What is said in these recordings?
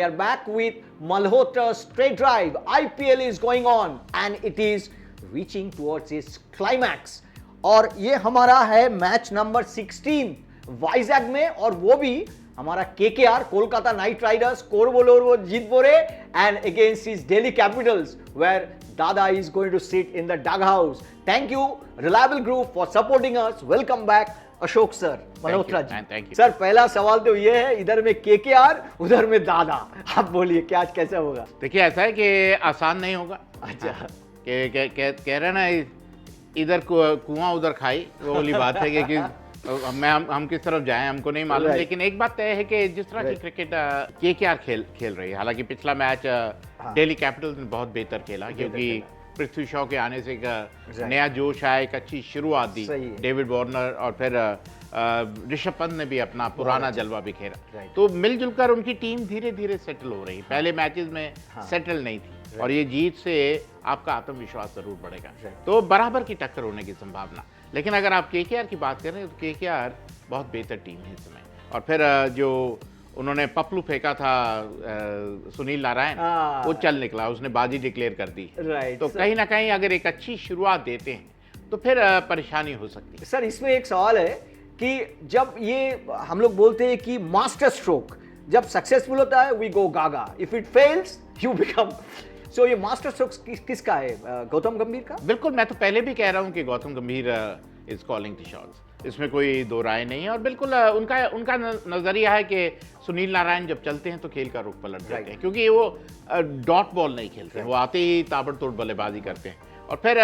we are back with Malhotra straight drive. IPL is going on and it is reaching towards its climax. और ये हमारा है match number 16 Vizag में, और वो भी हमारा KKR Kolkata Knight Riders score बोलो वो जीत बोरे and against his Delhi Capitals where Dada is going to sit in the dug house. Thank you reliable group for supporting us. Welcome back Ashok sir, Malhotra ji. Sir पहला सवाल तो ये है, इधर में केकेआर उधर में दादा, आप बोलिए क्या आज कैसा होगा? देखिए ऐसा है कि आसान नहीं होगा. अच्छा कह रहे ना इधर कुआं उधर खाई, वो वाली बात है कि हम किस तरफ जाएं हमको नहीं मालूम. लेकिन एक बात तय है कि जिस तरह की क्रिकेट केकेआर खेल रही है, हालांकि पिछला मैच दिल्ली कैपिटल्स ने बहुत बेहतर खेला क्योंकि पृथ्वी शॉ के आने से एक नया जोश आया, एक अच्छी शुरुआत दी डेविड वार्नर, और फिर ऋषभ पंत ने भी अपना पुराना जलवा बिखेरा. तो मिलजुल कर उनकी टीम धीरे धीरे सेटल हो रही. पहले मैचेस में सेटल नहीं थी, और ये जीत से आपका आत्मविश्वास जरूर बढ़ेगा. तो बराबर की टक्कर होने की संभावना. लेकिन अगर आप केकेआर की बात करें तो केकेआर बहुत बेहतर टीम है इस समय. और फिर जो उन्होंने पपलू फेंका था सुनील नारायण, वो चल निकला, उसने बाजी डिक्लेयर कर दी. तो कहीं ना कहीं अगर एक अच्छी शुरुआत देते हैं तो फिर परेशानी हो सकती है. सर इसमें एक सवाल है कि जब ये हम लोग बोलते हैं कि मास्टर स्ट्रोक जब सक्सेसफुल होता है we go gaga, if it fails you become. So ये मास्टर स्ट्रोक किसका है? गौतम गंभीर का? बिल्कुल, मैं तो पहले भी कह रहा हूं कि गौतम गंभीर इज कॉलिंग द शॉट्स, इसमें कोई दो राय नहीं है. और बिल्कुल उनका नजरिया है कि सुनील नारायण जब चलते हैं तो खेल का रुख पलट देते हैं, क्योंकि वो डॉट बॉल नहीं खेलते. वो आते ही ताबड़तोड़ बल्लेबाजी करते हैं, और फिर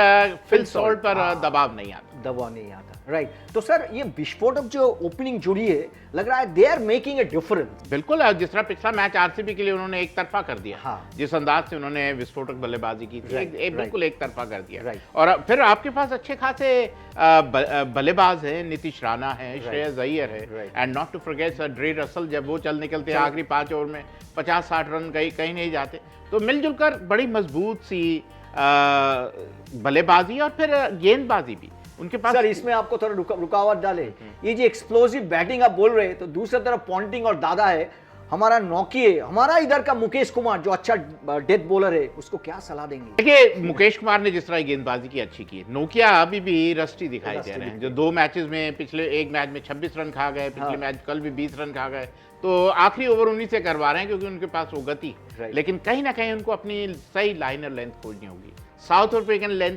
फिल सॉल्ट पर दबाव नहीं आता. राइट. तो सर ये विस्फोटक जो ओपनिंग जुड़ी है, लग रहा है they are making a difference. बिल्कुल, जिस तरह पिछला मैच आरसीबी के लिए उन्होंने एक तरफा कर दिया, जिस अंदाज से उन्होंने विस्फोटक बल्लेबाजी की थी, बिल्कुल एक तरफा कर दिया. और फिर आपके पास अच्छे खासे बल्लेबाज हैं, नीतीश राणा है, श्रेयस अय्यर है, and not to forget sir Dre Russell. जब वो चल निकलते हैं आखिरी 5 ओवर में 50-60 रन कहीं नहीं जाते. तो मिलजुल कर बड़ी मजबूत सी बल्लेबाजी और फिर गेंदबाजी भी उनके पास. सर इसमें आपको थोड़ा रुकावट डाले, ये जो एक्सप्लोसिव बैटिंग आप बोल रहे हैं, तो दूसरी तरफ पॉन्टिंग और दादा है, हमारा नौकिए, हमारा इधर का मुकेश कुमार जो अच्छा डेथ बॉलर है, उसको क्या सलाह देंगे? देखिए मुकेश कुमार ने जिस तरह गेंदबाजी की अच्छी की है. नोकिया अभी भी रस्टी दिखाई दे रहे हैं, जो 2 मैचेस में, पिछले एक मैच में 26 रन खा गए, पिछले मैच कल भी 20 रन खा गए. तो आखिरी ओवर उन्हीं से करवा रहे हैं क्योंकि उनके पास वो गति. लेकिन कहीं ना कहीं उनको अपनी सही लाइनर लेंथ खोजनी होगी. साउथ अफ्रीकन लेंथ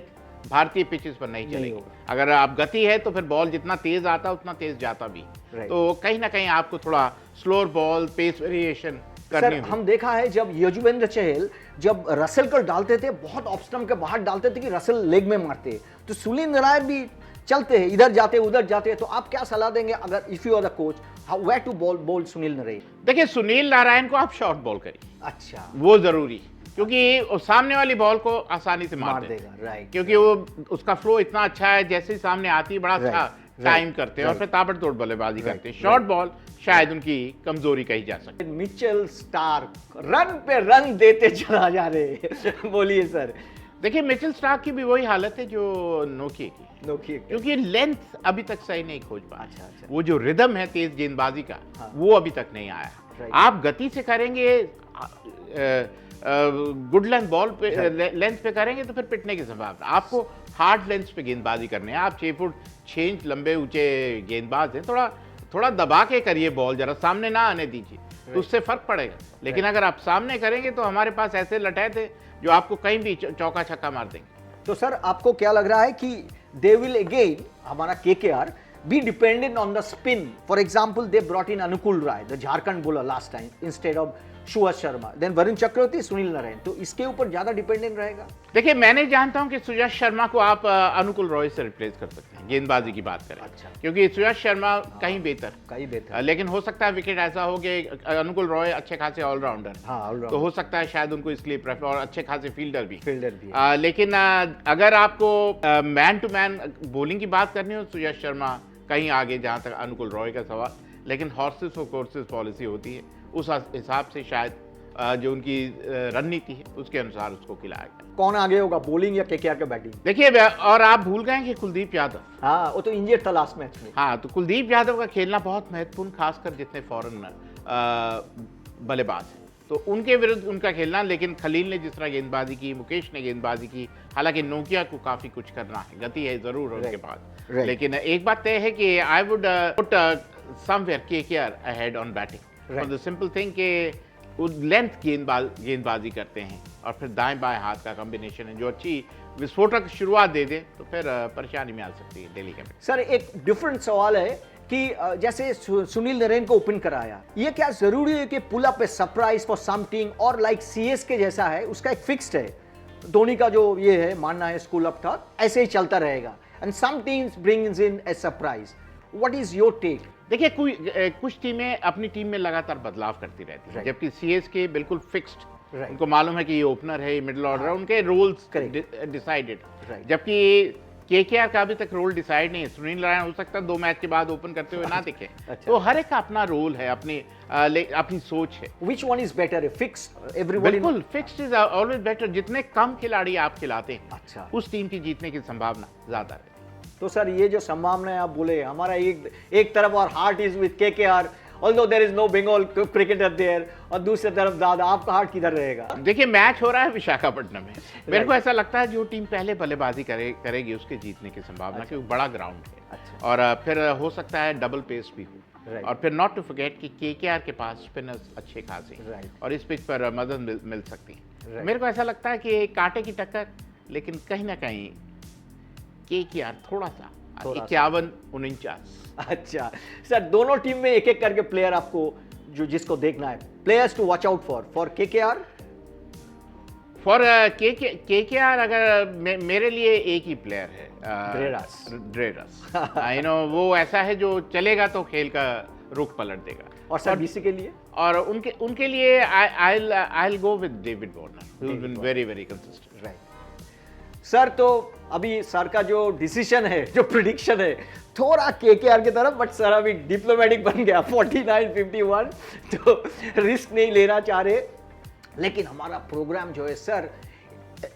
भारतीय पिचेस पर नहीं चलेगी. अगर आप गति है तो फिर बॉल जितना तेज आता उतना तेज जाता भी. तो कहीं ना कहीं आपको थोड़ा स्लोअर बॉल, पेस वेरिएशन करनी होगी. हम देखा है जब यजुवेंद्र चहल जब रसल को डालते थे, बहुत ऑफ स्टंप के बाहर डालते थे कि रसल लेग में मारते, तो सुनील नारायण भी चलते हैं, इधर जाते उधर जाते. तो आप क्या सलाह देंगे अगर if you are the coach, how where to bowl Sunil Narine? देखिए सुनील नारायण को आप शॉर्ट बॉल करिए. अच्छा, वो जरूरी, क्योंकि सामने वाली बॉल को आसानी से मार देगा. राइट. क्योंकि वो उसका फ्लो इतना अच्छा है, जैसे ही सामने आती है बड़ा अच्छा टाइम करते हैं और फिर ताबड़तोड़ बल्लेबाजी करते हैं. शॉर्ट बॉल शायद उनकी कमजोरी कही जा सकती है. मिचेल स्टार्क रन पे रन देते चला जा रहे बोलिए सर. देखिए मिचेल स्टार्क की भी वही हालत है जो नोकिया की, क्योंकि लेंथ अभी तक सही नहीं खोज पाया. अच्छा. वो जो रिदम है तेज गेंदबाजी का, वो अभी तक नहीं आया. आप गति से करेंगे, गुड लेंथ बॉल पे लेंथ पे करेंगे तो फिर पिटने की संभावना. आपको हार्ड लेंथ पे गेंदबाजी करनी है. आप 6 फुट 6 इंच लंबे ऊंचे गेंदबाज हैं, थोड़ा दबा के करिए, बॉल जरा सामने ना आने दीजिए, तो उससे फर्क पड़ेगा. लेकिन अगर आप सामने करेंगे तो हमारे पास ऐसे लटे थे जो आपको कहीं भी चौका छक्का मार देंगे. तो सर आपको क्या लग रहा है कि दे विल अगेन, हमारा KKR be dependent on the spin? For example, they brought in Anukul Rai, the Jharkhand bowler last time, instead of Subhash Sharma, then Varun Chakravarthy, Sunil Narine. तो इसके ऊपर ज्यादा डिपेंडेंट रहेगा. देखिए मैं नहीं जानता हूं कि सुभाष शर्मा को आप अनुकुल रॉय से रिप्लेस कर सकते हैं गेंदबाजी की बात करें. अच्छा. क्योंकि सुभाष शर्मा कहीं बेहतर, लेकिन हो सकता है विकेट ऐसा हो कि अनुकुल रॉय अच्छे खासे ऑलराउंडर, तो हो सकता है शायद उनको इसलिए प्रेफर, और अच्छे खासे फील्डर भी. लेकिन अगर आपको मैन टू मैन बॉलिंग की बात करनी हो, सुभाष शर्मा कहीं आगे, जहां तक अनुकुल रॉय का सवाल. लेकिन हॉर्सेस और कोर्सेस पॉलिसी होती है, उस हिसाब से शायद जो उनकी रणनीति है उसके अनुसार उसको खिलाया गया. कौन आगे होगा, बॉलिंग या केकेआर का बैटिंग? देखिए, और आप भूल गए कि कुलदीप यादव, हाँ वो तो इंजर्ड था लास्ट मैच में. हाँ, तो कुलदीप यादव का खेलना बहुत महत्वपूर्ण, खासकर जितने फॉरेन बल्लेबाज हैं. तो उनके विरुद्ध उनका खेलना, लेकिन खलील ने जिस तरह गेंदबाजी की, मुकेश ने गेंदबाजी की, हालांकि नोकिया को काफ़ी कुछ करना है, गति है ज़रूर उनके पास, लेकिन एक बात तय है कि I would put somewhere KKR ahead on batting for the simple thing के लेंथ गेंदबाजी करते हैं और फिर दाएं बाएं हाथ का कॉम्बिनेशन है जो अच्छी विस्फोटक शुरुआत दे दे तो फिर परेशानी में आ सकती है दिल्ली कैपिटल। सर एक डिफरेंट सवाल है कि जैसे सुनील नरेन को ओपन कराया, ये क्या जरूरी है कि pull up a surprise for some team और लाइक सीएसके जैसा है उसका एक फिक्स्ड है, धोनी का जो ये है मानना है स्कूल ऑफ थॉट ऐसे ही चलता रहेगा and some teams brings in a surprise, what is your take? देखिए कुछ टीमें अपनी टीम में लगातार बदलाव करती रहती हैं, जबकि सीएसके बिल्कुल फिक्स्ड, उनको मालूम है कि ये ओपनर है, ये मिडिल ऑर्डर है, उनके रोल्स डिसाइडेड, जबकि केकेआर का अभी तक रोल डिसाइड नहीं है। सुनील नारायण हो सकता है 2 मैच के बाद ओपन करते हुए ना दिखे। तो हर एक का अपना रोल है, अपनी सोच है। Which one is better? Fixed everybody? बिल्कुल फिक्स्ड इज ऑलवेज बेटर। जितने कम खिलाड़ी आप खिलाते हैं, अच्छा, उस टीम की जीतने की संभावना ज्यादा है। तो सर ये जो संभावना है आप बोले, हमारा एक तरफ और heart is with KKR, although there is no Bengal cricketer there, और दूसरी तरफ दादा, आपका हार्ट किधर रहेगा? देखिए मैच हो रहा है विशाखापट्टनम में, मेरे को ऐसा लगता है जो टीम पहले बल्लेबाजी करेगी उसके जीतने की संभावना, क्योंकि बड़ा ग्राउंड है। अच्छा। और फिर हो सकता है डबल पेस भी हो, और फिर नॉट टू फॉरगेट कि केकेआर के पास स्पिनर्स अच्छे खासे हैं और इस पिच पर मदद मिल सकती है। मेरे को ऐसा लगता है कि कांटे की टक्कर, लेकिन कहीं ना कहीं केकेआर थोड़ा सा 51-49। अच्छा सर, दोनों टीम में एक एक करके प्लेयर आपको जिसको देखना है, players to watch out for KKR. For KKR अगर मेरे लिए एक ही प्लेयर है, ड्रेरस। आई नो वो ऐसा है जो चलेगा तो खेल का रुख पलट देगा। और सर बीसी के लिए, और उनके लिए I go with David Warner, who has been very very consistent. Right sir, तो अभी सर का जो डिसीजन है, जो प्रिडिक्शन है, थोड़ा केकेआर की तरफ, बट सर अभी डिप्लोमेटिक बन गया 49-51, तो रिस्क नहीं लेना चाह रहे। लेकिन हमारा प्रोग्राम जो है sir,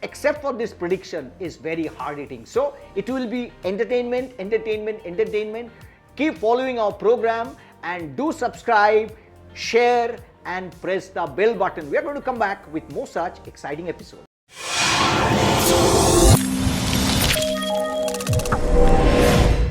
except for this prediction, is very hard hitting, so it will be entertainment. Keep following our program and do subscribe, share and press the bell button. We are going to come back with more such exciting episodes.